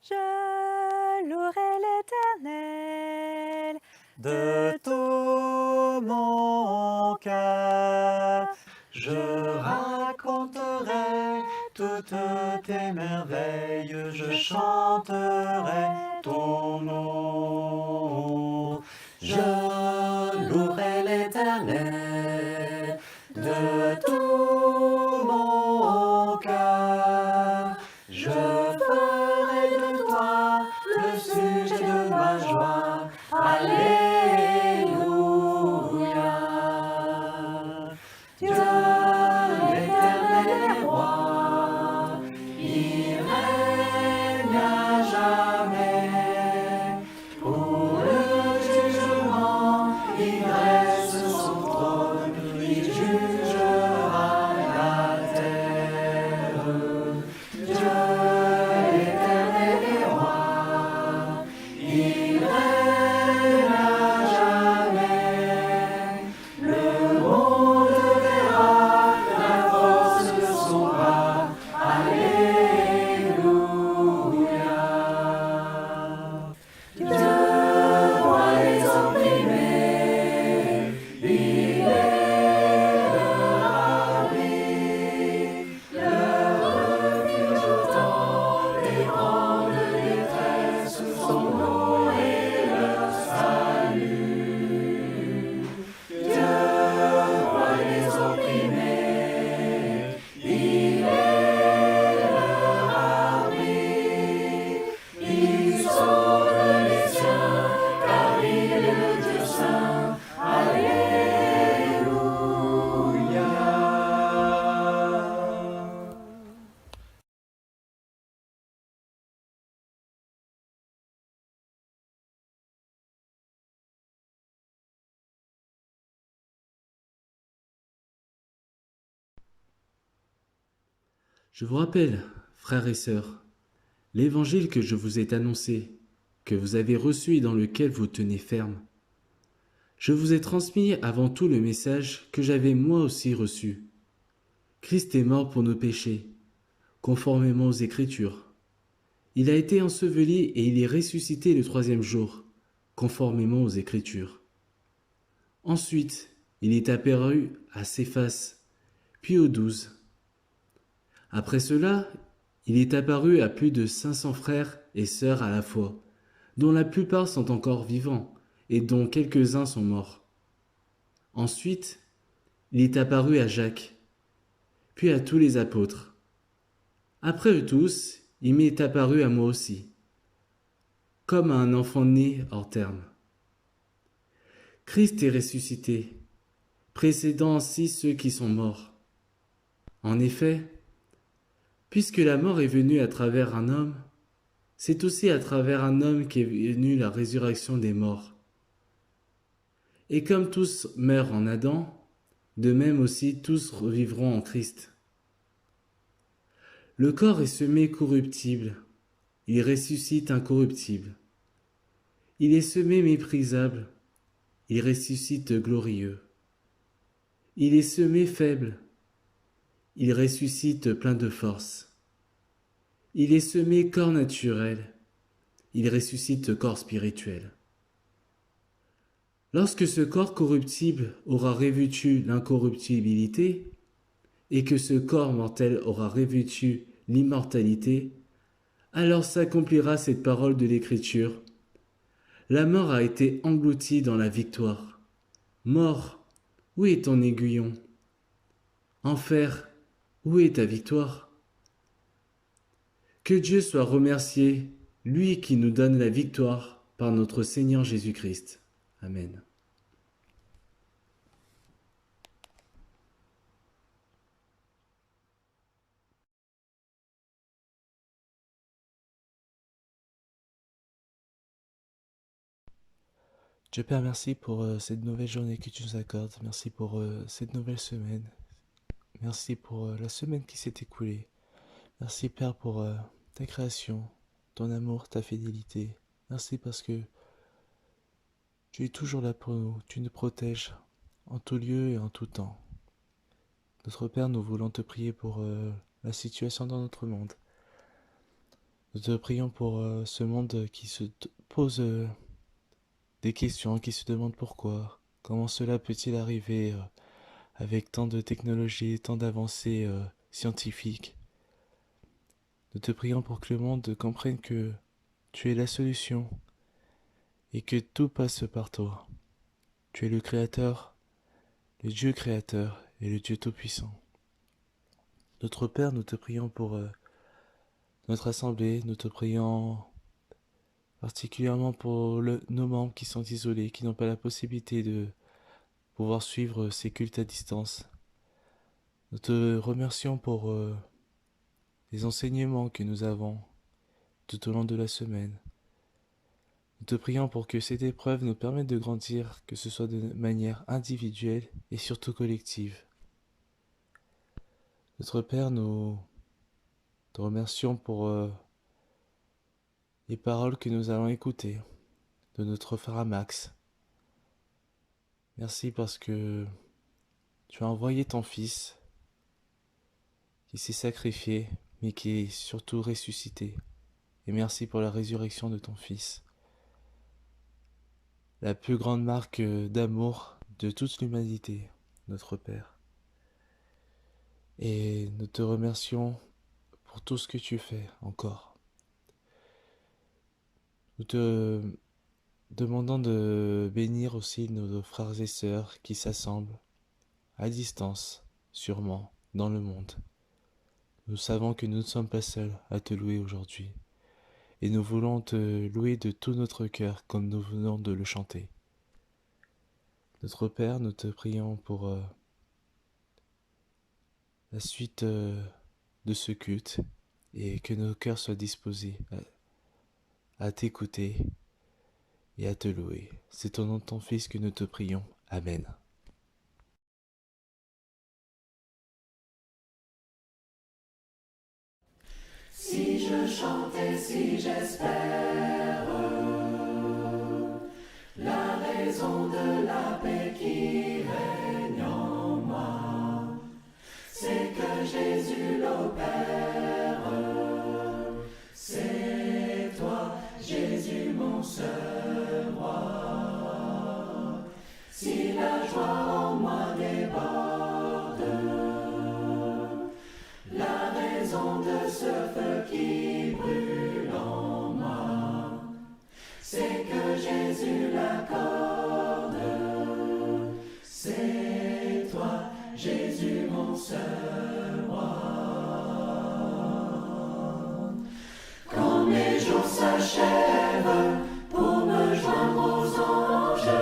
Je louerai l'Éternel De tout mon cœur, je raconterai toutes tes merveilles, je chanterai ton nom. Je louerai l'Éternel de tout mon cœur. Je ferai de toi le sujet de ma joie. Alléluia. Dieu l'éternel est roi, il règne à jamais. Pour le jugement, il dresse son trône, il jugera la terre. Dieu l'éternel est roi, il règne à jamais. Le monde verra la force de son bras. Alléluia. Dieu voit les opprimés, il élèvera lui, leur refuge au temps des grandes détresses, son nom est leur salut. Dieu voit les opprimés, il élèvera lui, il sauve les siens, car il est le Dieu saint. Alléluia. Je vous rappelle, frères et sœurs, l'évangile que je vous ai annoncé, que vous avez reçu et dans lequel vous tenez ferme. Je vous ai transmis avant tout le message que j'avais moi aussi reçu. Christ est mort pour nos péchés, conformément aux Écritures. Il a été enseveli et il est ressuscité le troisième jour, conformément aux Écritures. Ensuite, il est apparu à Céphas, puis aux 12. Après cela, il est apparu à plus de 500 frères et sœurs à la fois, dont la plupart sont encore vivants et dont quelques-uns sont morts. Ensuite, il est apparu à Jacques, puis à tous les apôtres. Après eux tous, il m'est apparu à moi aussi, comme à un enfant né hors terme. Christ est ressuscité, précédant ainsi ceux qui sont morts. En effet, puisque la mort est venue à travers un homme, c'est aussi à travers un homme qu'est venue la résurrection des morts. Et comme tous meurent en Adam, de même aussi tous revivront en Christ. Le corps est semé corruptible, il ressuscite incorruptible. Il est semé méprisable, il ressuscite glorieux. Il est semé faible, il ressuscite plein de force. Il est semé corps naturel, il ressuscite corps spirituel. Lorsque ce corps corruptible aura revêtu l'incorruptibilité, et que ce corps mortel aura revêtu l'immortalité, alors s'accomplira cette parole de l'Écriture. La mort a été engloutie dans la victoire. Mort, où est ton aiguillon? Enfer, où est ta victoire? Que Dieu soit remercié, lui qui nous donne la victoire par notre Seigneur Jésus-Christ. Amen. Dieu Père, merci pour cette nouvelle journée que tu nous accordes. Merci pour cette nouvelle semaine. Merci pour la semaine qui s'est écoulée. Merci Père pour ta création, ton amour, ta fidélité. Merci parce que tu es toujours là pour nous. Tu nous protèges en tout lieu et en tout temps. Notre Père, nous voulons te prier pour la situation dans notre monde. Nous te prions pour ce monde qui pose des questions, qui se demande pourquoi. Comment cela peut-il arriver avec tant de technologies, tant d'avancées scientifiques? Nous te prions pour que le monde comprenne que tu es la solution et que tout passe par toi. Tu es le Créateur, le Dieu créateur et le Dieu tout-puissant. Notre Père, nous te prions pour notre assemblée, nous te prions particulièrement pour nos membres qui sont isolés, qui n'ont pas la possibilité de pouvoir suivre ces cultes à distance. Nous te remercions pour les enseignements que nous avons tout au long de la semaine. Nous te prions pour que cette épreuve nous permette de grandir, que ce soit de manière individuelle et surtout collective. Notre Père, nous te remercions pour les paroles que nous allons écouter de notre frère Max. Merci parce que tu as envoyé ton Fils qui s'est sacrifié, mais qui est surtout ressuscité. Et merci pour la résurrection de ton Fils. La plus grande marque d'amour de toute l'humanité, notre Père. Et nous te remercions pour tout ce que tu fais encore. Nous te demandons de bénir aussi nos frères et sœurs qui s'assemblent à distance, sûrement, dans le monde. Nous savons que nous ne sommes pas seuls à te louer aujourd'hui. Et nous voulons te louer de tout notre cœur comme nous venons de le chanter. Notre Père, nous te prions pour la suite de ce culte et que nos cœurs soient disposés à t'écouter et à te louer. C'est au nom de ton Fils que nous te prions. Amen. Si je chante et si j'espère la raison de la paix qui règne en moi, c'est que Jésus l'opère. C'est toi, Jésus, mon seul roi. Si la joie en moi déborde, la raison de ce feu qui brûle en moi, c'est que Jésus l'accorde. C'est toi, Jésus, mon seul roi. Quand mes jours s'achèvent pour me joindre aux anges,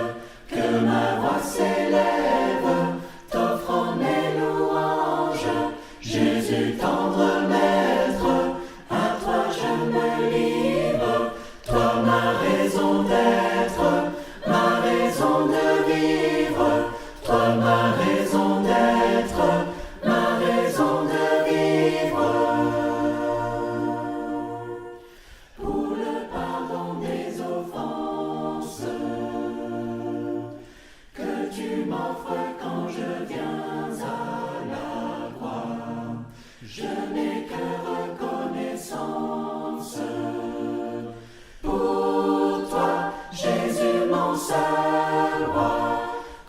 que ma voix s'élève, t'offrant mes louanges. Jésus, tendre maître, à toi je me livre, toi ma raison d'être, ma raison de vivre, toi ma raison d'être, ma raison de vivre. Pour le pardon des offenses que tu m'offres quand je viens à la croix, je n'ai que reconnaissance pour toi, Jésus, mon seul roi.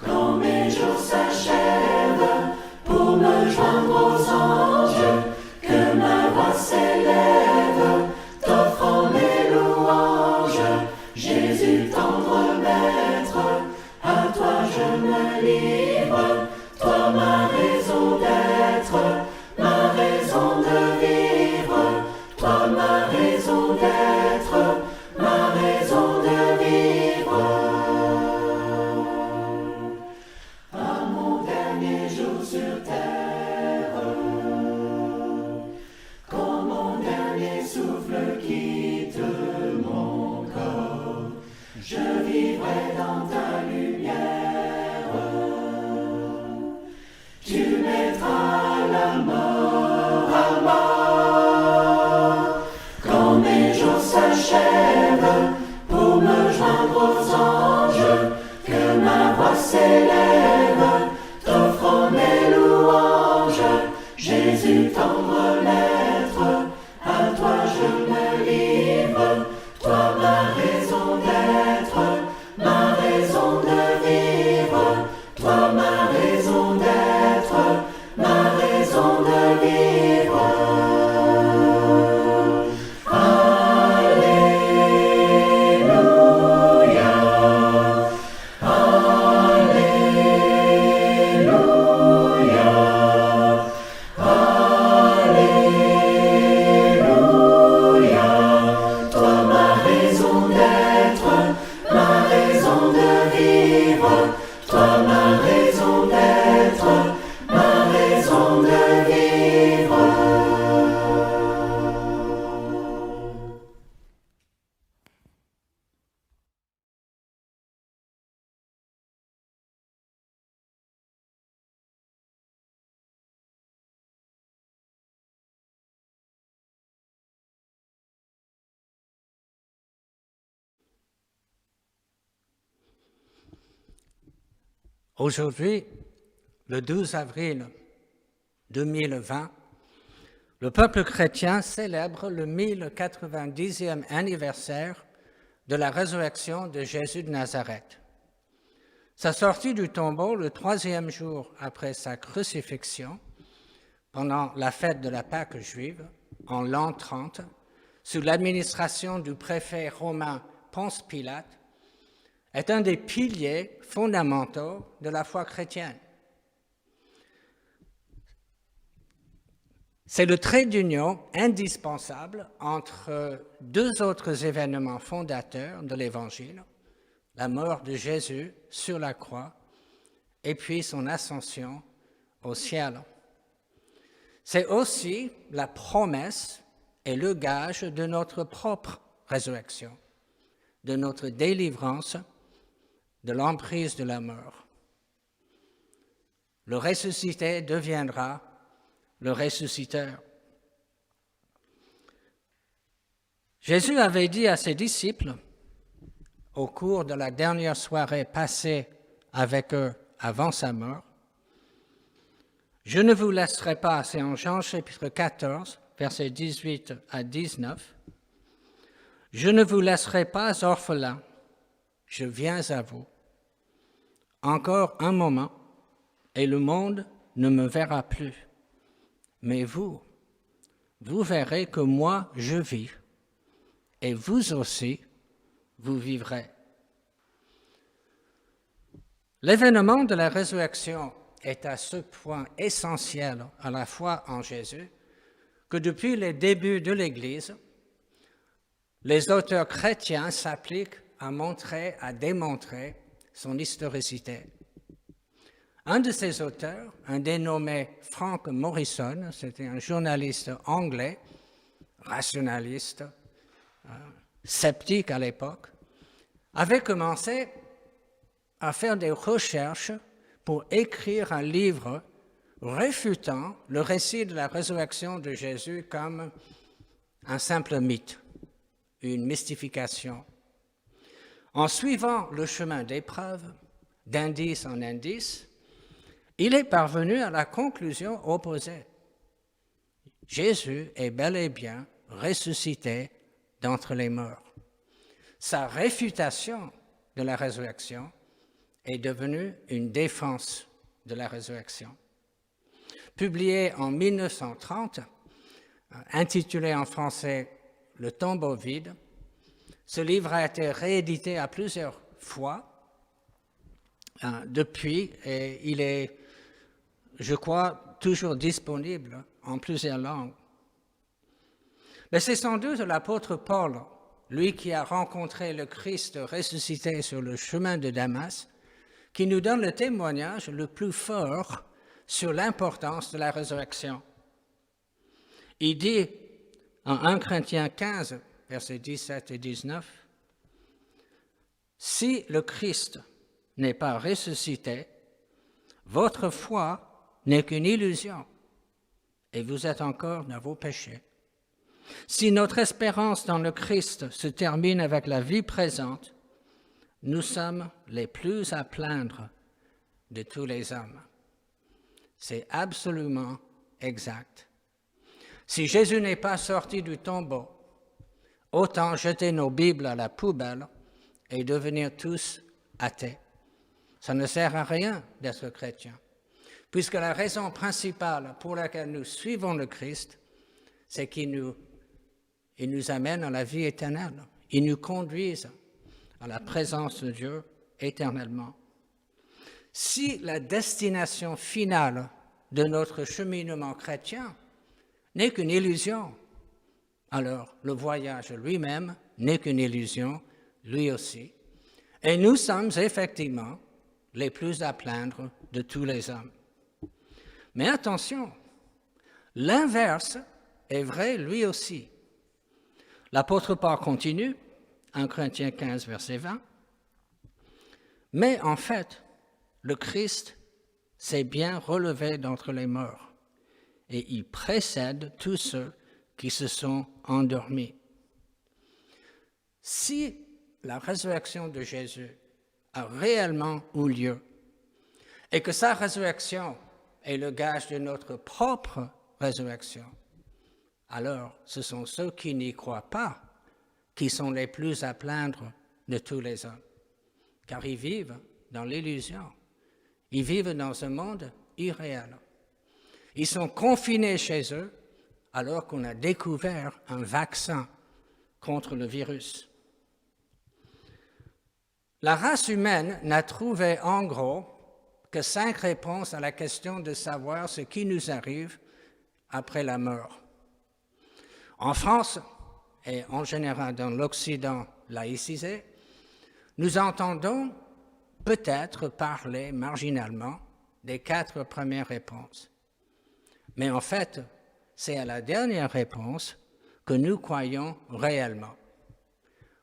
Quand mes jours s'achèvent pour me joindre aux anges, que ma voix s'élève, t'offrant mes louanges. Jésus, tendre maître, à toi je me livre, toi ma raison d'être, ma raison de vivre, toi ma raison d'être, ma raison de vivre. À mon dernier jour sur terre, quand mon dernier souffle quitte mon corps, je vivrai dans ta lumière. Tu mettras la mort à mort. Quand mes jours s'achèvent pour me joindre aux anges, que ma voix s'élève, t'offrant mes louanges. Jésus, tendre maître, à toi je me livre. Aujourd'hui, le 12 avril 2020, le peuple chrétien célèbre le 1090e anniversaire de la résurrection de Jésus de Nazareth. Sa sortie du tombeau le 3e jour après sa crucifixion, pendant la fête de la Pâque juive, en l'an 30, sous l'administration du préfet romain Ponce Pilate, est un des piliers fondamentaux de la foi chrétienne. C'est le trait d'union indispensable entre deux autres événements fondateurs de l'Évangile, la mort de Jésus sur la croix et puis son ascension au ciel. C'est aussi la promesse et le gage de notre propre résurrection, de notre délivrance de l'emprise de la mort. Le ressuscité deviendra le ressusciteur. Jésus avait dit à ses disciples, au cours de la dernière soirée passée avec eux avant sa mort, « Je ne vous laisserai pas », c'est en Jean chapitre 14, versets 18 à 19, « Je ne vous laisserai pas orphelins, je viens à vous. Encore un moment, et le monde ne me verra plus. Mais vous verrez que moi, je vis, et vous aussi, vous vivrez. » L'événement de la résurrection est à ce point essentiel à la foi en Jésus que depuis les débuts de l'Église, les auteurs chrétiens s'appliquent à montrer, à démontrer son historicité. Un de ces auteurs, un dénommé Frank Morison, c'était un journaliste anglais, rationaliste, sceptique à l'époque, avait commencé à faire des recherches pour écrire un livre réfutant le récit de la résurrection de Jésus comme un simple mythe, une mystification. En suivant le chemin d'épreuves, d'indice en indice, il est parvenu à la conclusion opposée. Jésus est bel et bien ressuscité d'entre les morts. Sa réfutation de la résurrection est devenue une défense de la résurrection. Publié en 1930, intitulé en français « Le tombeau vide », ce livre a été réédité à plusieurs fois depuis et il est, je crois, toujours disponible en plusieurs langues. Mais c'est sans doute l'apôtre Paul, lui qui a rencontré le Christ ressuscité sur le chemin de Damas, qui nous donne le témoignage le plus fort sur l'importance de la résurrection. Il dit en 1 Corinthiens 15, versets 17 et 19, « Si le Christ n'est pas ressuscité, votre foi n'est qu'une illusion et vous êtes encore dans vos péchés. Si notre espérance dans le Christ se termine avec la vie présente, nous sommes les plus à plaindre de tous les hommes. » C'est absolument exact. Si Jésus n'est pas sorti du tombeau, autant jeter nos Bibles à la poubelle et devenir tous athées. Ça ne sert à rien d'être chrétien, puisque la raison principale pour laquelle nous suivons le Christ, c'est qu'il nous amène à la vie éternelle. Il nous conduit à la présence de Dieu éternellement. Si la destination finale de notre cheminement chrétien n'est qu'une illusion, alors le voyage lui-même n'est qu'une illusion, lui aussi. Et nous sommes effectivement les plus à plaindre de tous les hommes. Mais attention, l'inverse est vrai lui aussi. L'apôtre Paul continue, 1 Corinthiens 15, verset 20, « Mais en fait, le Christ s'est bien relevé d'entre les morts, et il précède tous ceux qui se sont endormis. » Si la résurrection de Jésus a réellement eu lieu, et que sa résurrection est le gage de notre propre résurrection, alors ce sont ceux qui n'y croient pas qui sont les plus à plaindre de tous les hommes, car ils vivent dans l'illusion, ils vivent dans un monde irréel. Ils sont confinés chez eux alors qu'on a découvert un vaccin contre le virus. La race humaine n'a trouvé en gros que 5 réponses à la question de savoir ce qui nous arrive après la mort. En France, et en général dans l'Occident laïcisé, nous entendons peut-être parler marginalement des 4 premières réponses. Mais en fait, c'est à la dernière réponse que nous croyons réellement,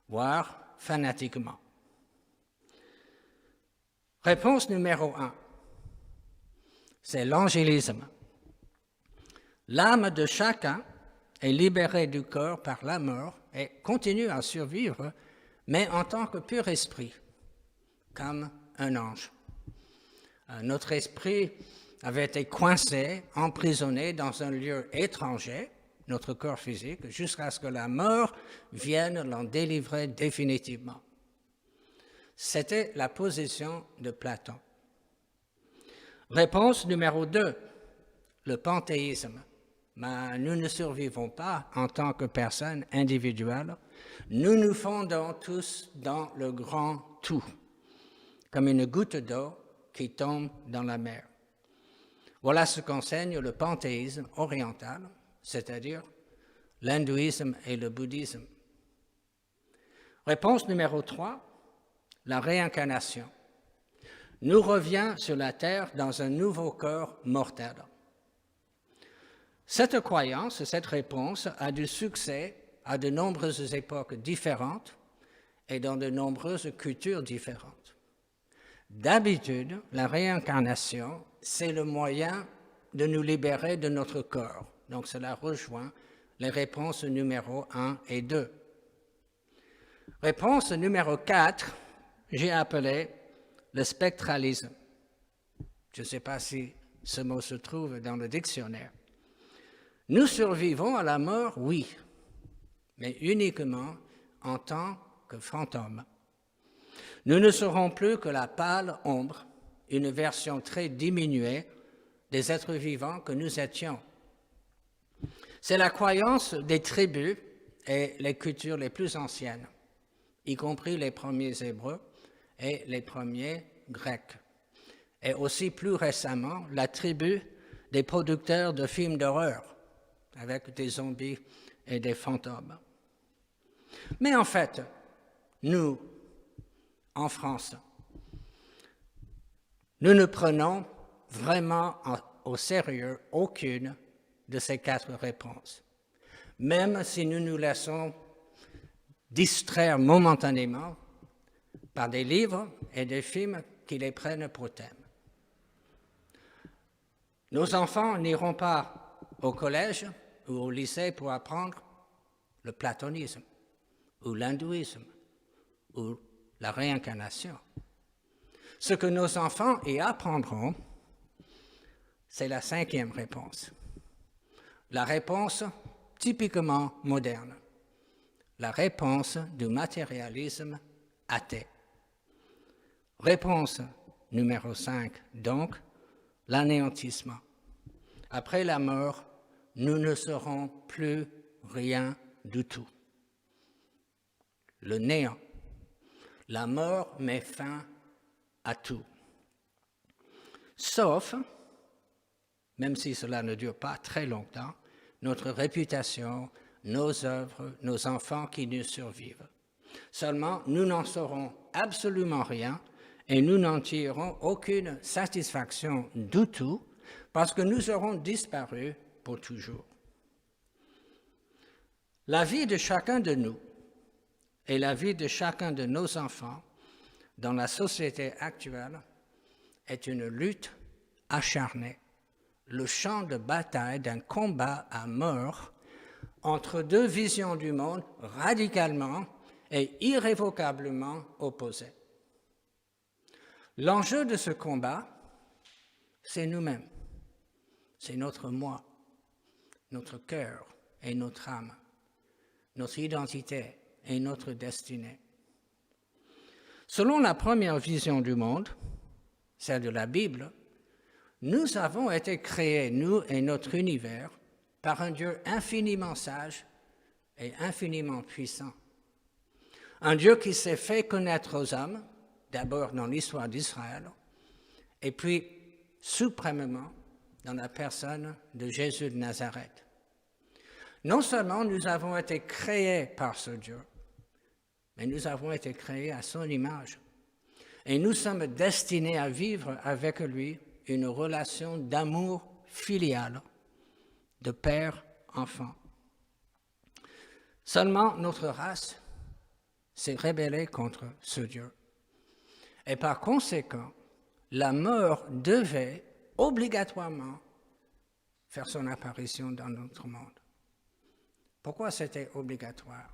voire fanatiquement. Réponse numéro 1, c'est l'angélisme. L'âme de chacun est libérée du corps par la mort et continue à survivre, mais en tant que pur esprit, comme un ange. Notre esprit avait été coincé, emprisonné dans un lieu étranger, notre corps physique, jusqu'à ce que la mort vienne l'en délivrer définitivement. C'était la position de Platon. Réponse numéro 2, le panthéisme. Mais nous ne survivons pas en tant que personnes individuelles. Nous nous fondons tous dans le grand tout, comme une goutte d'eau qui tombe dans la mer. Voilà ce qu'enseigne le panthéisme oriental, c'est-à-dire l'hindouisme et le bouddhisme. Réponse numéro 3, la réincarnation. Nous revient sur la terre dans un nouveau corps mortel. Cette croyance, cette réponse a du succès à de nombreuses époques différentes et dans de nombreuses cultures différentes. D'habitude, la réincarnation, c'est le moyen de nous libérer de notre corps. Donc cela rejoint les réponses numéro 1 et 2. Réponse numéro 4, j'ai appelé le spectralisme. Je ne sais pas si ce mot se trouve dans le dictionnaire. Nous survivons à la mort, oui, mais uniquement en tant que fantômes. Nous ne serons plus que la pâle ombre, une version très diminuée des êtres vivants que nous étions. C'est la croyance des tribus et les cultures les plus anciennes, y compris les premiers Hébreux et les premiers Grecs, et aussi plus récemment la tribu des producteurs de films d'horreur, avec des zombies et des fantômes. Mais en fait, nous, en France, nous ne prenons vraiment au sérieux aucune de ces 4 réponses, même si nous nous laissons distraire momentanément par des livres et des films qui les prennent pour thème. Nos enfants n'iront pas au collège ou au lycée pour apprendre le platonisme ou l'hindouisme ou la réincarnation. Ce que nos enfants y apprendront, c'est la 5e réponse. La réponse typiquement moderne. La réponse du matérialisme athée. Réponse numéro 5, donc, l'anéantissement. Après la mort, nous ne serons plus rien du tout. Le néant. La mort met fin à tout. Sauf, même si cela ne dure pas très longtemps, notre réputation, nos œuvres, nos enfants qui nous survivent. Seulement, nous n'en saurons absolument rien et nous n'en tirerons aucune satisfaction du tout parce que nous aurons disparu pour toujours. La vie de chacun de nous et la vie de chacun de nos enfants dans la société actuelle est une lutte acharnée, le champ de bataille d'un combat à mort entre 2 visions du monde radicalement et irrévocablement opposées. L'enjeu de ce combat c'est nous-mêmes. C'est notre moi, notre cœur et notre âme, notre identité et notre destinée. Selon la première vision du monde, celle de la Bible, nous avons été créés, nous et notre univers, par un Dieu infiniment sage et infiniment puissant. Un Dieu qui s'est fait connaître aux hommes, d'abord dans l'histoire d'Israël, et puis suprêmement dans la personne de Jésus de Nazareth. Non seulement nous avons été créés par ce Dieu, mais nous avons été créés à son image. Et nous sommes destinés à vivre avec lui une relation d'amour filial, de père-enfant. Seulement notre race s'est rébellée contre ce Dieu. Et par conséquent, la mort devait obligatoirement faire son apparition dans notre monde. Pourquoi c'était obligatoire?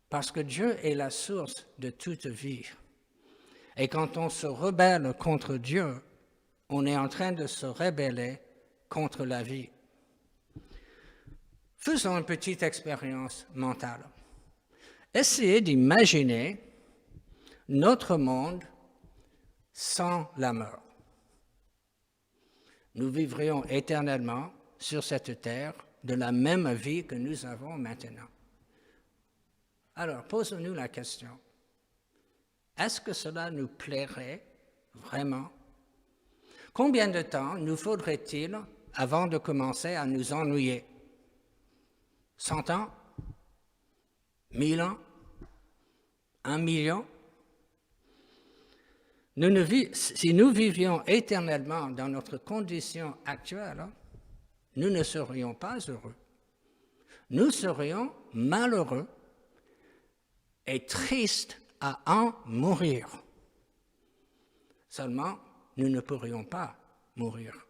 Parce que Dieu est la source de toute vie. Et quand on se rebelle contre Dieu, on est en train de se rebeller contre la vie. Faisons une petite expérience mentale. Essayez d'imaginer notre monde sans la mort. Nous vivrions éternellement sur cette terre de la même vie que nous avons maintenant. Alors, posons-nous la question. Est-ce que cela nous plairait vraiment? Combien de temps nous faudrait-il avant de commencer à nous ennuyer? 100 ans? 1000 ans? 1 million? Si nous vivions éternellement dans notre condition actuelle, nous ne serions pas heureux. Nous serions malheureux et tristes à en mourir. Seulement, nous ne pourrions pas mourir.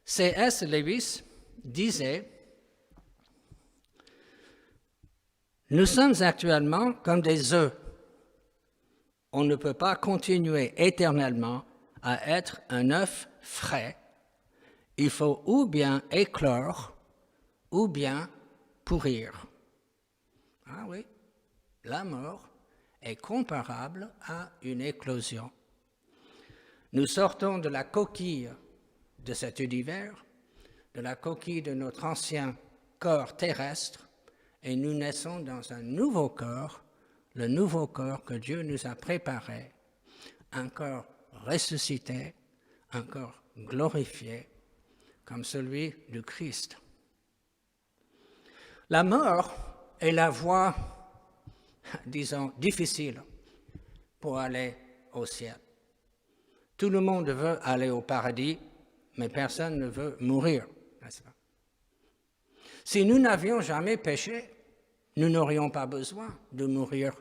C.S. Lewis disait « Nous sommes actuellement comme des œufs. On ne peut pas continuer éternellement à être un œuf frais. Il faut ou bien éclore, ou bien pourrir. » Ah oui, la mort est comparable à une éclosion. Nous sortons de la coquille de cet univers, de la coquille de notre ancien corps terrestre, et nous naissons dans un nouveau corps, le nouveau corps que Dieu nous a préparé, un corps ressuscité, un corps glorifié, comme celui du Christ. La mort est la voie, disons, difficile pour aller au ciel. Tout le monde veut aller au paradis, mais personne ne veut mourir, n'est-ce pas? Si nous n'avions jamais péché, nous n'aurions pas besoin de mourir.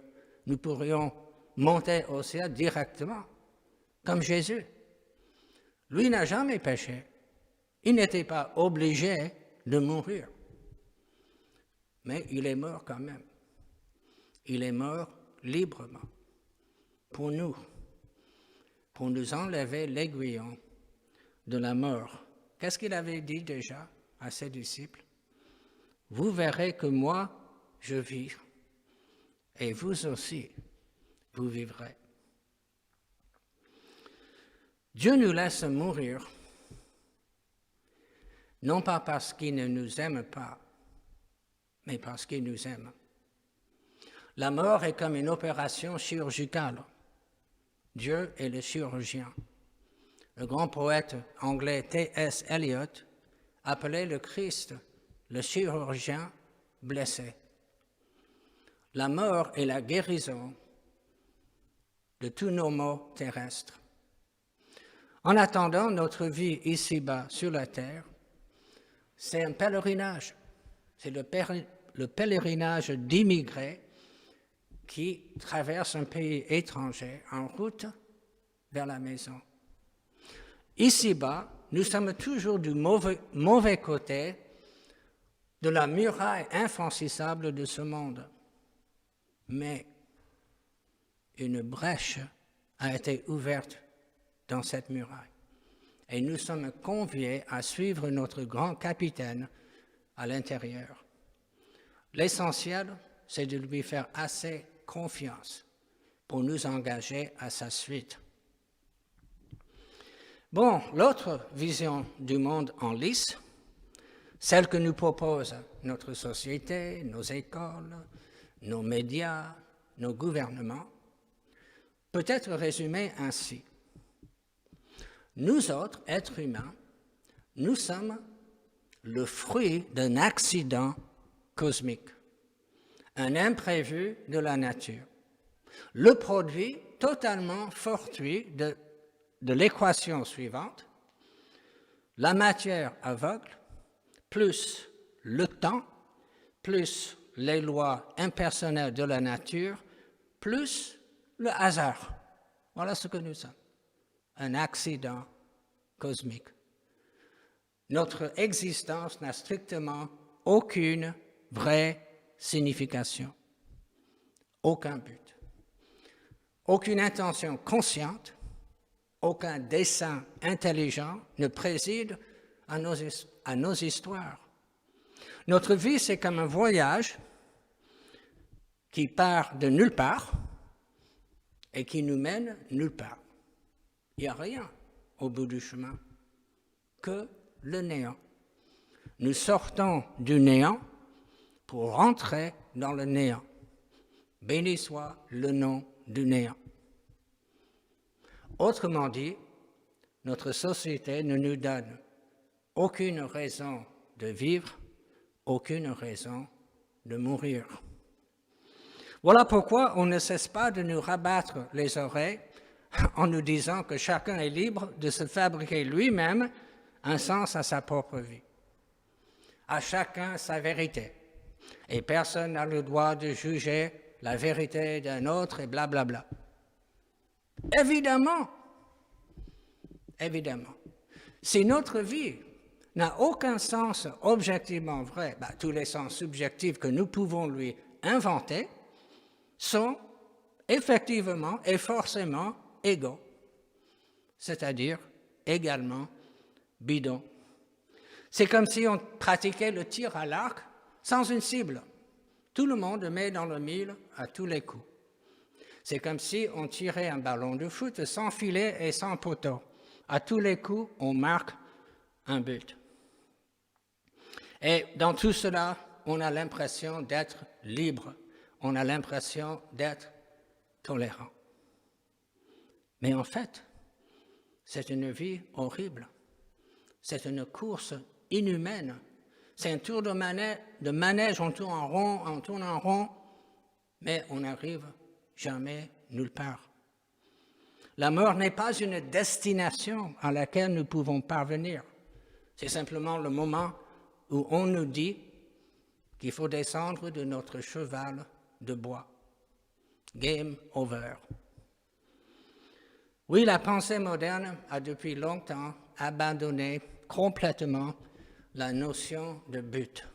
Nous pourrions monter au ciel directement, comme Jésus. Lui n'a jamais péché. Il n'était pas obligé de mourir. Mais il est mort quand même. Il est mort librement, pour nous enlever l'aiguillon de la mort. Qu'est-ce qu'il avait dit déjà à ses disciples? Vous verrez que moi, je vis, et vous aussi, vous vivrez. Dieu nous laisse mourir, non pas parce qu'il ne nous aime pas, mais parce qu'il nous aime. La mort est comme une opération chirurgicale. Dieu est le chirurgien. Le grand poète anglais T.S. Eliot appelait le Christ le chirurgien blessé. La mort est la guérison de tous nos maux terrestres. En attendant notre vie ici-bas sur la terre, c'est un pèlerinage. C'est le pèlerinage d'immigrés qui traversent un pays étranger en route vers la maison. Ici-bas, nous sommes toujours du mauvais côté de la muraille infranchissable de ce monde. Mais une brèche a été ouverte dans cette muraille. Et nous sommes conviés à suivre notre grand capitaine à l'intérieur. L'essentiel, c'est de lui faire assez confiance pour nous engager à sa suite. Bon, l'autre vision du monde en lice, celle que nous propose notre société, nos écoles, nos médias, nos gouvernements, peut être résumée ainsi. Nous autres, êtres humains, nous sommes le fruit d'un accident cosmique, un imprévu de la nature, le produit totalement fortuit de l'équation suivante, la matière aveugle, plus le temps, plus les lois impersonnelles de la nature, plus le hasard. Voilà ce que nous sommes, un accident cosmique. Notre existence n'a strictement aucune vraie signification, aucun but, aucune intention consciente, aucun dessein intelligent ne préside à nos histoires. Notre vie, c'est comme un voyage qui part de nulle part et qui nous mène nulle part. Il n'y a rien au bout du chemin que le néant. Nous sortons du néant pour rentrer dans le néant. Béni soit le nom du néant. Autrement dit, notre société ne nous donne aucune raison de vivre, aucune raison de mourir. Voilà pourquoi on ne cesse pas de nous rabattre les oreilles en nous disant que chacun est libre de se fabriquer lui-même un sens à sa propre vie. À chacun sa vérité. Et personne n'a le droit de juger la vérité d'un autre et blablabla. Évidemment, si notre vie n'a aucun sens objectivement vrai, tous les sens subjectifs que nous pouvons lui inventer sont effectivement et forcément égaux, c'est-à-dire également bidons. C'est comme si on pratiquait le tir à l'arc sans une cible. Tout le monde met dans le mille à tous les coups. C'est comme si on tirait un ballon de foot sans filet et sans poteau. À tous les coups, on marque un but. Et dans tout cela, on a l'impression d'être libre. On a l'impression d'être tolérant. Mais en fait, c'est une vie horrible. C'est une course inhumaine. C'est un tour de manège, on tourne en rond, mais on n'arrive jamais nulle part. La mort n'est pas une destination à laquelle nous pouvons parvenir. C'est simplement le moment où on nous dit qu'il faut descendre de notre cheval de bois. Game over. Oui, la pensée moderne a depuis longtemps abandonné complètement la notion de but,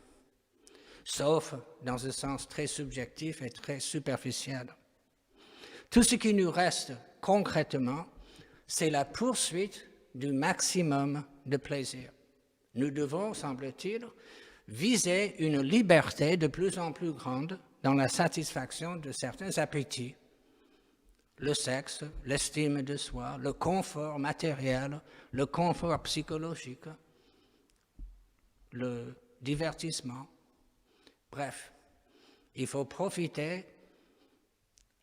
sauf dans un sens très subjectif et très superficiel. Tout ce qui nous reste concrètement, c'est la poursuite du maximum de plaisir. Nous devons, semble-t-il, viser une liberté de plus en plus grande dans la satisfaction de certains appétits. Le sexe, l'estime de soi, le confort matériel, le confort psychologique, le divertissement. Bref, il faut profiter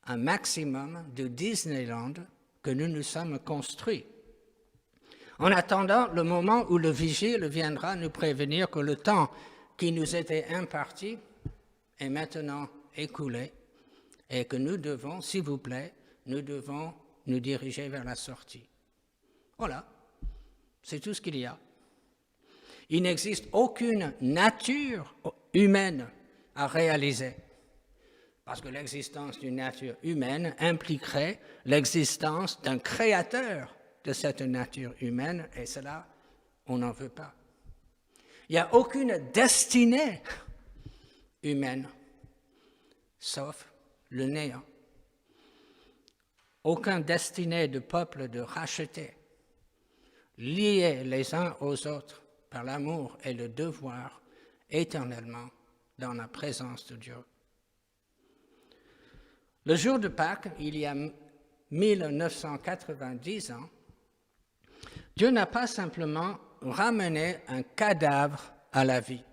un maximum de Disneyland que nous nous sommes construits. En attendant le moment où le vigile viendra nous prévenir que le temps qui nous était imparti est maintenant écoulé et que nous devons, s'il vous plaît, nous devons nous diriger vers la sortie. Voilà, c'est tout ce qu'il y a. Il n'existe aucune nature humaine à réaliser, parce que l'existence d'une nature humaine impliquerait l'existence d'un créateur de cette nature humaine, et cela, on n'en veut pas. Il n'y a aucune destinée humaine, sauf le néant. Aucun destiné de peuple de racheter liés les uns aux autres par l'amour et le devoir, éternellement dans la présence de Dieu. Le jour de Pâques, il y a 1990 ans, Dieu n'a pas simplement ramené un cadavre à la vie.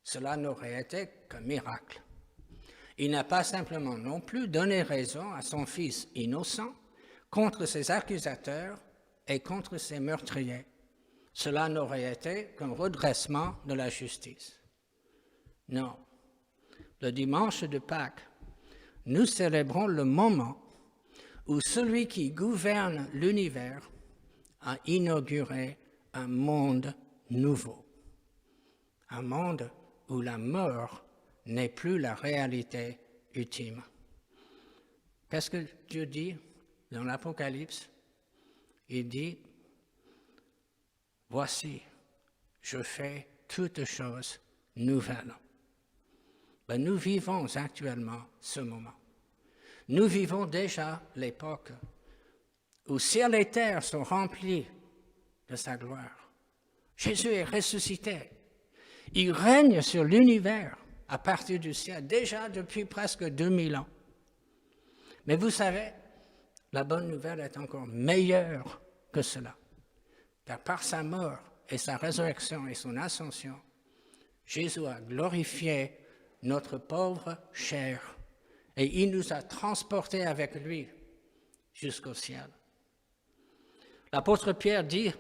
Cela n'aurait été qu'un miracle. Il n'a pas simplement non plus donné raison à son Fils innocent contre ses accusateurs et contre ses meurtriers. Cela n'aurait été qu'un redressement de la justice. Non. Le dimanche de Pâques, nous célébrons le moment où celui qui gouverne l'univers a inauguré un monde nouveau. Un monde où la mort n'est plus la réalité ultime. Qu'est-ce que Dieu dit dans l'Apocalypse? Il dit, « Voici, je fais toutes choses nouvelles. » Ben, nous vivons actuellement ce moment. Nous vivons déjà l'époque où ciel et terre sont remplis de sa gloire. Jésus est ressuscité. Il règne sur l'univers à partir du ciel, déjà depuis presque 2000 ans. Mais vous savez, la bonne nouvelle est encore meilleure que cela. Car par sa mort et sa résurrection et son ascension, Jésus a glorifié notre pauvre chair et il nous a transportés avec lui jusqu'au ciel. L'apôtre Pierre dit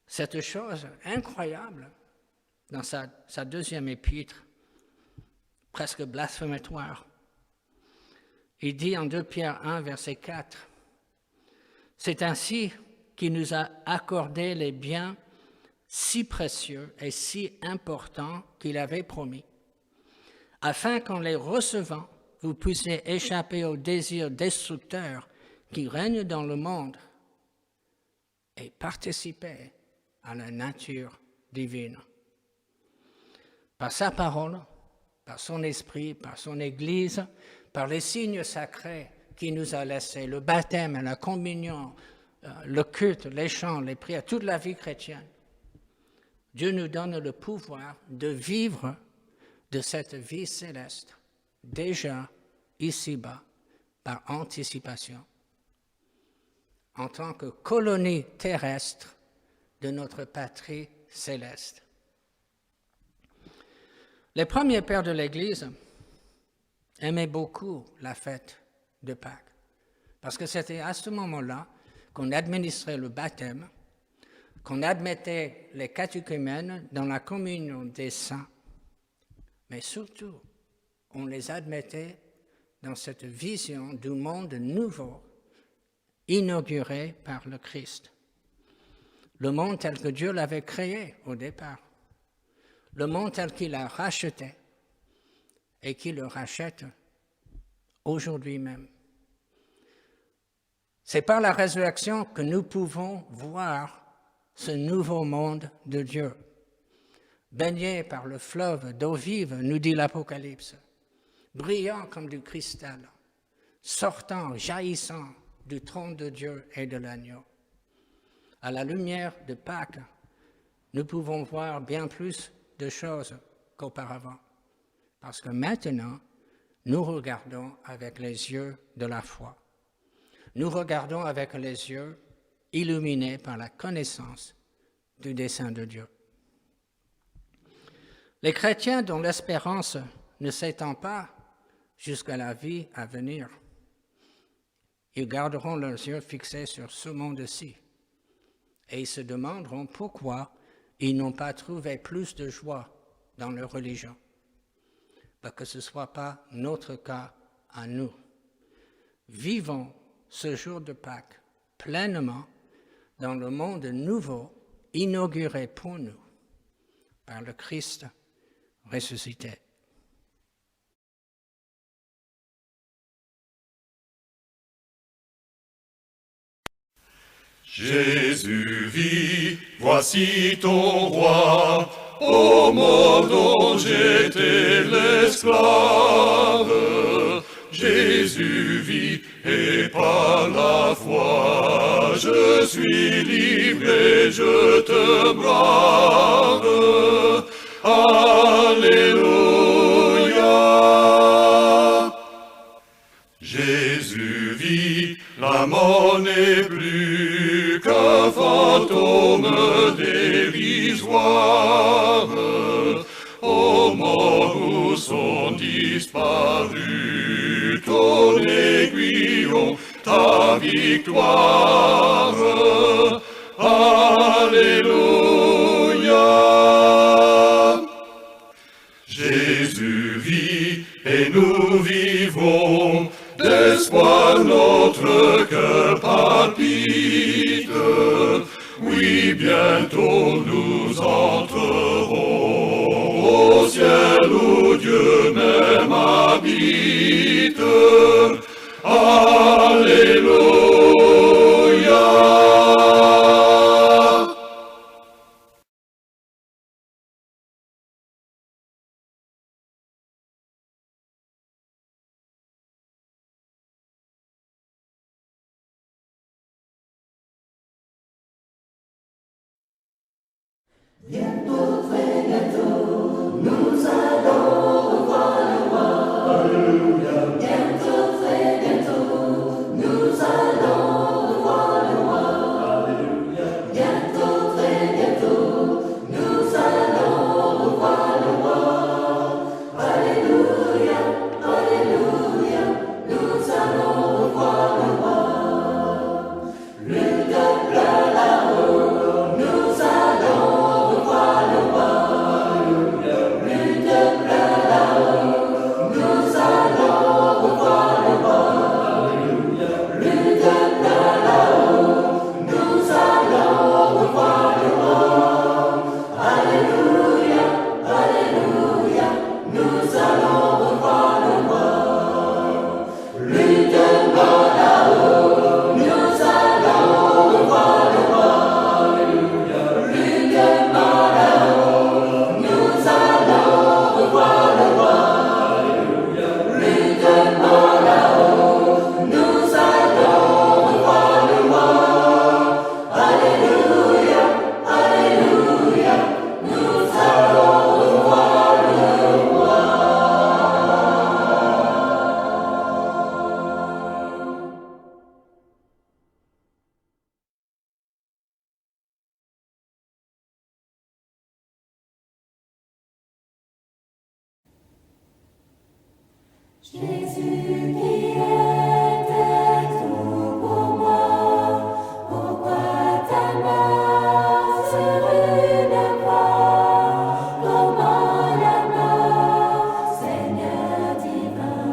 cette chose incroyable dans sa deuxième épître, presque blasphématoire. Il dit en 2 Pierre 1, verset 4, « C'est ainsi qu'il nous a accordé les biens si précieux et si importants qu'il avait promis, afin qu'en les recevant, vous puissiez échapper aux désirs destructeurs qui règnent dans le monde et participer à la nature divine. » Par sa parole, par son esprit, par son Église, par les signes sacrés qu'il nous a laissés, le baptême, la communion, le culte, les chants, les prières, toute la vie chrétienne. Dieu nous donne le pouvoir de vivre de cette vie céleste, déjà ici-bas, par anticipation, en tant que colonie terrestre de notre patrie céleste. Les premiers pères de l'Église aimaient beaucoup la fête de Pâques, parce que c'était à ce moment-là qu'on administrait le baptême, qu'on admettait les catéchumènes dans la communion des saints, mais surtout, on les admettait dans cette vision du monde nouveau, inauguré par le Christ. Le monde tel que Dieu l'avait créé au départ. Le monde tel qu'il a racheté et qu'il le rachète aujourd'hui même. C'est par la résurrection que nous pouvons voir ce nouveau monde de Dieu, baigné par le fleuve d'eau vive, nous dit l'Apocalypse, brillant comme du cristal, sortant, jaillissant du trône de Dieu et de l'agneau. À la lumière de Pâques, nous pouvons voir bien plus de choses qu'auparavant, parce que maintenant, nous regardons avec les yeux de la foi. Nous regardons avec les yeux illuminés par la connaissance du dessein de Dieu. Les chrétiens dont l'espérance ne s'étend pas jusqu'à la vie à venir, ils garderont leurs yeux fixés sur ce monde-ci et ils se demanderont pourquoi ils n'ont pas trouvé plus de joie dans leur religion. Que ce ne soit pas notre cas à nous. Vivons ce jour de Pâques pleinement dans le monde nouveau inauguré pour nous par le Christ ressuscité. Jésus vit, voici ton roi, ô mort dont j'étais l'esclave. Jésus vit, et par la foi je suis libre. disparu ton aiguillon, ta victoire. Alléluia. Jésus vit et nous vivons, d'espoir notre cœur palpite. Oui, bientôt nous entrerons au ciel où Dieu même habite. Alléluia. Jésus qui était tout pour moi, pourquoi ta mort sur une croix? Comment la mort, Seigneur divin,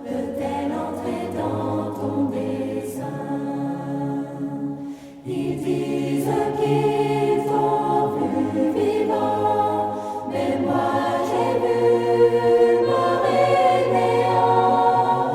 peut-elle entrer dans ton dessein? Ils disent qu'ils t'ont vu vivant, mais moi j'ai vu mort et néant.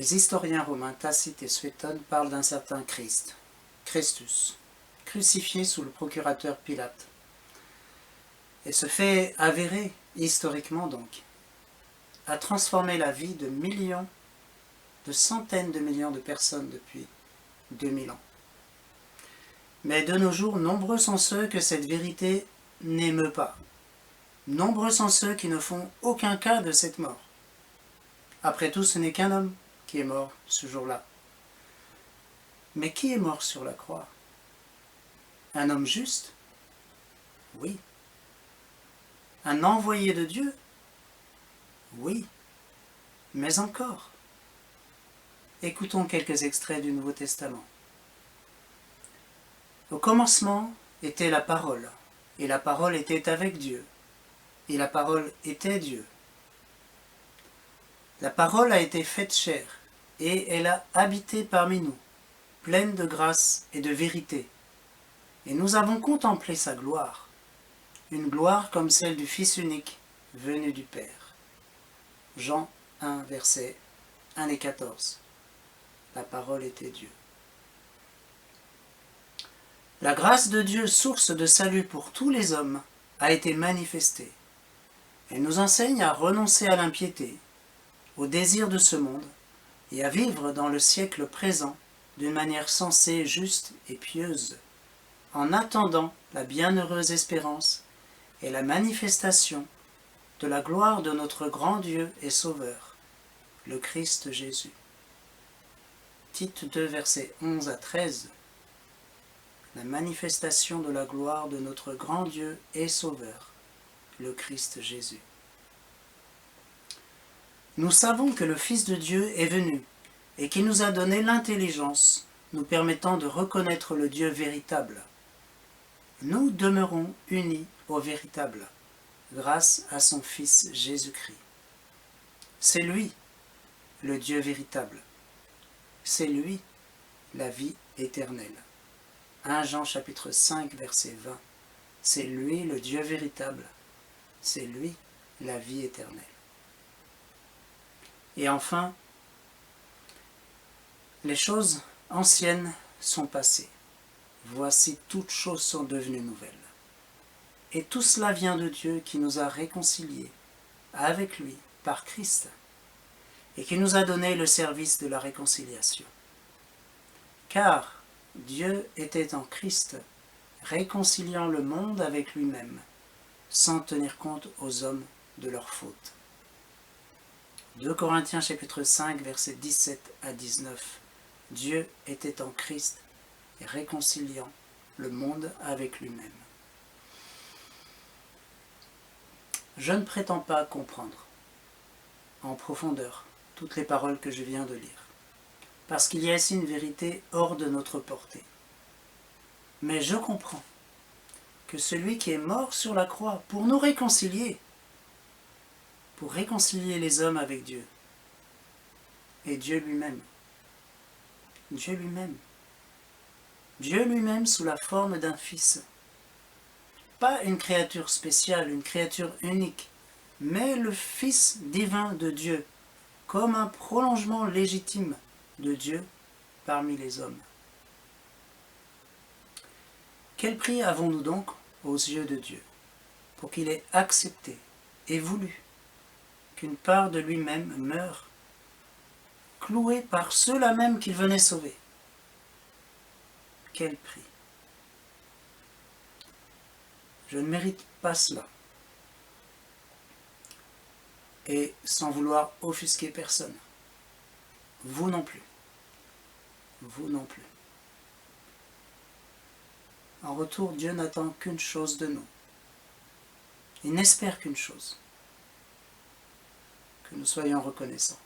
Les historiens romains Tacite et Suétone parlent d'un certain Christ, Christus, crucifié sous le procurateur Pilate. Et ce fait avéré, historiquement donc, a transformé la vie de millions, de centaines de millions de personnes depuis 2000 ans. Mais de nos jours, nombreux sont ceux que cette vérité n'émeut pas. Nombreux sont ceux qui ne font aucun cas de cette mort. Après tout, ce n'est qu'un homme qui est mort ce jour-là. Mais qui est mort sur la croix? Un homme juste? Oui. Un envoyé de Dieu? Oui. Mais encore. Écoutons quelques extraits du Nouveau Testament. Au commencement était la parole, et la parole était avec Dieu, et la parole était Dieu. La parole a été faite chair, et elle a habité parmi nous, pleine de grâce et de vérité. Et nous avons contemplé sa gloire, une gloire comme celle du Fils unique, venu du Père. Jean 1, versets 1 et 14. La parole était Dieu. La grâce de Dieu, source de salut pour tous les hommes, a été manifestée. Elle nous enseigne à renoncer à l'impiété, au désir de ce monde, et à vivre dans le siècle présent d'une manière sensée, juste et pieuse, en attendant la bienheureuse espérance et la manifestation de la gloire de notre grand Dieu et Sauveur, le Christ Jésus. Tite 2, versets 11 à 13. La manifestation de la gloire de notre grand Dieu et Sauveur, le Christ Jésus. Nous savons que le Fils de Dieu est venu et qu'il nous a donné l'intelligence nous permettant de reconnaître le Dieu véritable. Nous demeurons unis au véritable grâce à son Fils Jésus-Christ. C'est lui, le Dieu véritable. C'est lui, la vie éternelle. 1 Jean chapitre 5, verset 20. C'est lui, le Dieu véritable. C'est lui, la vie éternelle. Et enfin, les choses anciennes sont passées. Voici, toutes choses sont devenues nouvelles. Et tout cela vient de Dieu qui nous a réconciliés avec lui par Christ et qui nous a donné le service de la réconciliation. Car Dieu était en Christ, réconciliant le monde avec lui-même, sans tenir compte aux hommes de leurs fautes. 2 Corinthiens chapitre 5, versets 17 à 19. Dieu était en Christ et réconciliant le monde avec lui-même. Je ne prétends pas comprendre en profondeur toutes les paroles que je viens de lire, parce qu'il y a ici une vérité hors de notre portée. Mais je comprends que celui qui est mort sur la croix pour nous réconcilier, pour réconcilier les hommes avec Dieu, est Dieu lui-même. Dieu lui-même. Dieu lui-même sous la forme d'un fils. Pas une créature spéciale, une créature unique, mais le Fils divin de Dieu, comme un prolongement légitime de Dieu parmi les hommes. Quel prix avons-nous donc aux yeux de Dieu pour qu'il ait accepté et voulu qu'une part de lui-même meure, cloué par ceux-là même qu'il venait sauver? Quel prix! Je ne mérite pas cela. Et sans vouloir offusquer personne. Vous non plus. Vous non plus. En retour, Dieu n'attend qu'une chose de nous. Il n'espère qu'une chose. Que nous soyons reconnaissants.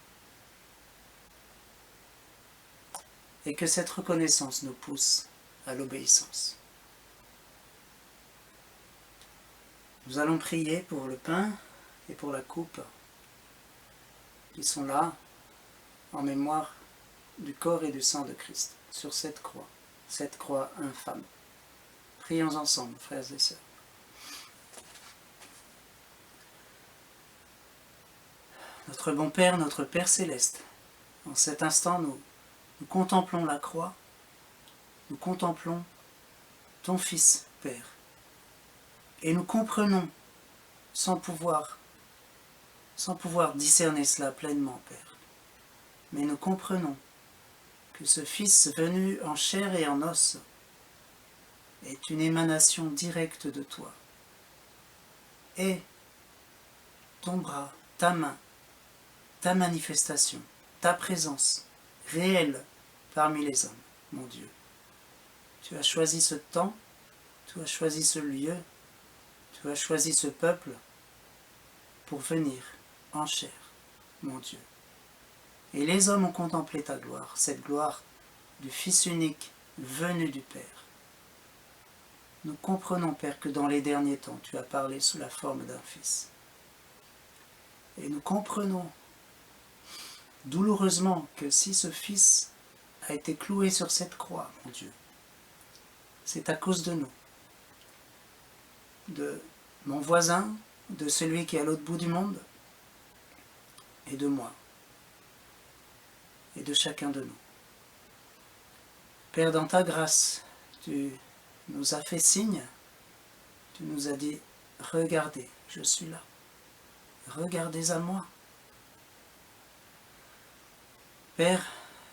Et que cette reconnaissance nous pousse à l'obéissance. Nous allons prier pour le pain et pour la coupe qui sont là en mémoire du corps et du sang de Christ sur cette croix infâme. Prions ensemble, frères et sœurs. Notre bon Père, notre Père céleste, En cet instant, nous contemplons la croix, nous contemplons ton Fils, Père, et nous comprenons sans pouvoir discerner cela pleinement, Père. Mais nous comprenons que ce Fils venu en chair et en os est une émanation directe de toi. Et ton bras, ta main, ta manifestation, ta présence réelle parmi les hommes, mon Dieu. Tu as choisi ce temps, tu as choisi ce lieu, tu as choisi ce peuple pour venir en chair, mon Dieu. Et les hommes ont contemplé ta gloire, cette gloire du Fils unique venu du Père. Nous comprenons, Père, que dans les derniers temps, tu as parlé sous la forme d'un Fils. Et nous comprenons douloureusement que si ce Fils a été cloué sur cette croix, mon Dieu, c'est à cause de nous, de mon voisin, de celui qui est à l'autre bout du monde, et de moi, et de chacun de nous. Père, dans ta grâce, tu nous as fait signe, tu nous as dit, regardez, je suis là, regardez à moi. Père,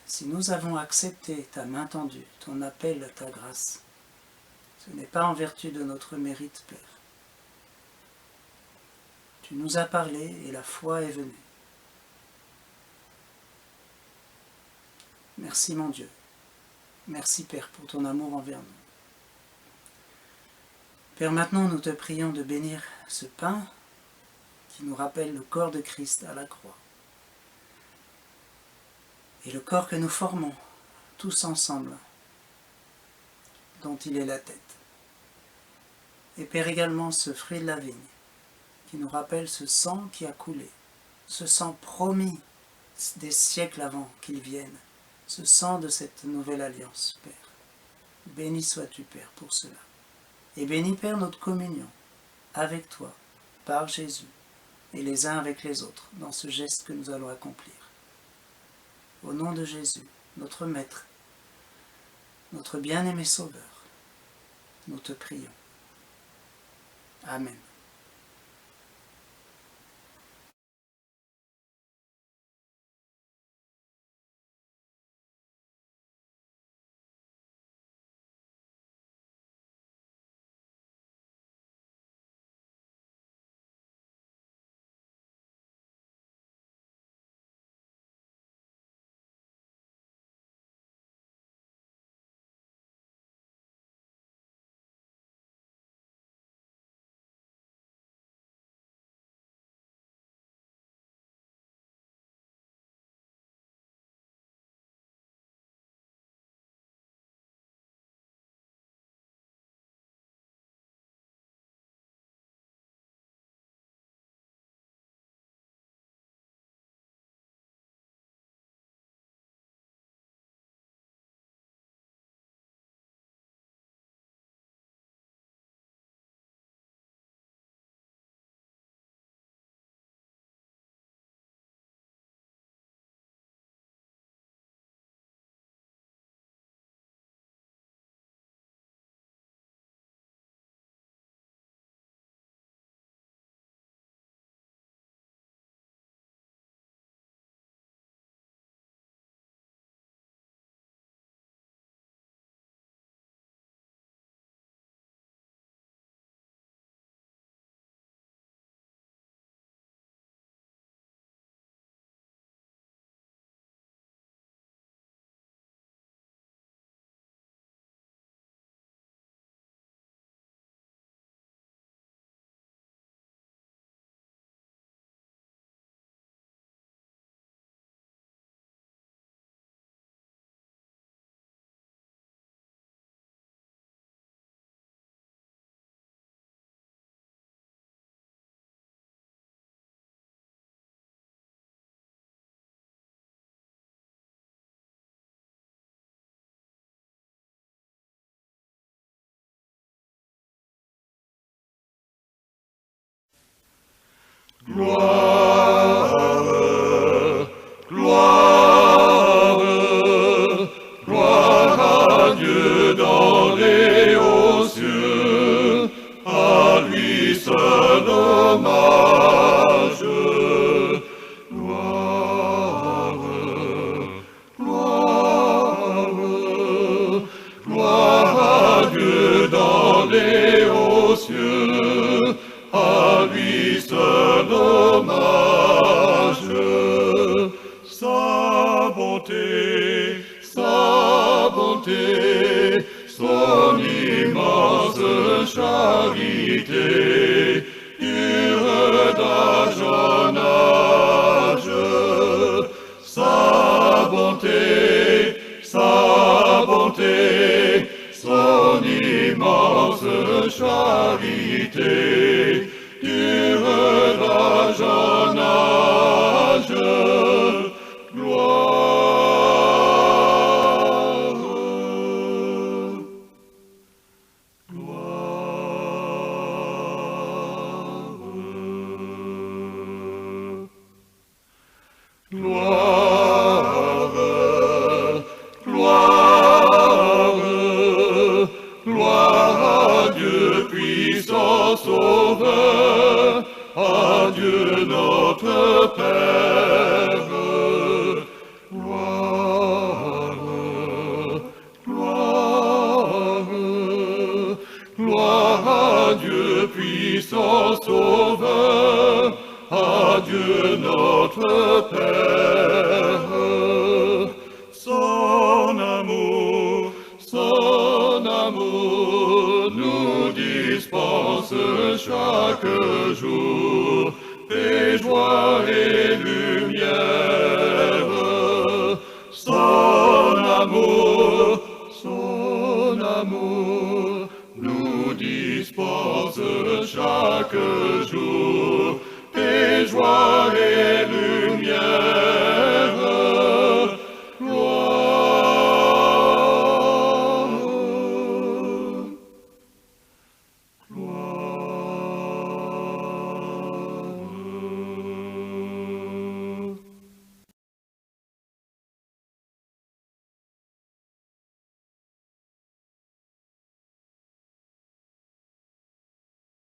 si nous avons accepté ta main tendue, ton appel à ta grâce, ce n'est pas en vertu de notre mérite, Père. Tu nous as parlé et la foi est venue. Merci mon Dieu. Merci Père pour ton amour envers nous. Père, maintenant nous te prions de bénir ce pain qui nous rappelle le corps de Christ à la croix. Et le corps que nous formons tous ensemble, dont il est la tête. Et Père, également ce fruit de la vigne qui nous rappelle ce sang qui a coulé, ce sang promis des siècles avant qu'il vienne, ce sang de cette nouvelle alliance, Père. Béni sois-tu, Père, pour cela. Et bénis, Père, notre communion avec toi, par Jésus, et les uns avec les autres, dans ce geste que nous allons accomplir. Au nom de Jésus, notre Maître, notre bien-aimé Sauveur, nous te prions. Amen. Gloire, gloire. envolé aux cieux, à lui seul hommage. Sa bonté, son immense charité, dure d'âge en âge. Sa bonté, son immense charité, dure d'âge en âge. Gloire, gloire à Dieu puissant sauveur, à Dieu notre Père. Gloire à Dieu puissant sauveur, à Dieu notre Père. Son amour nous dispense chaque jour paix, joie et lumière. Son amour nous dispense chaque jour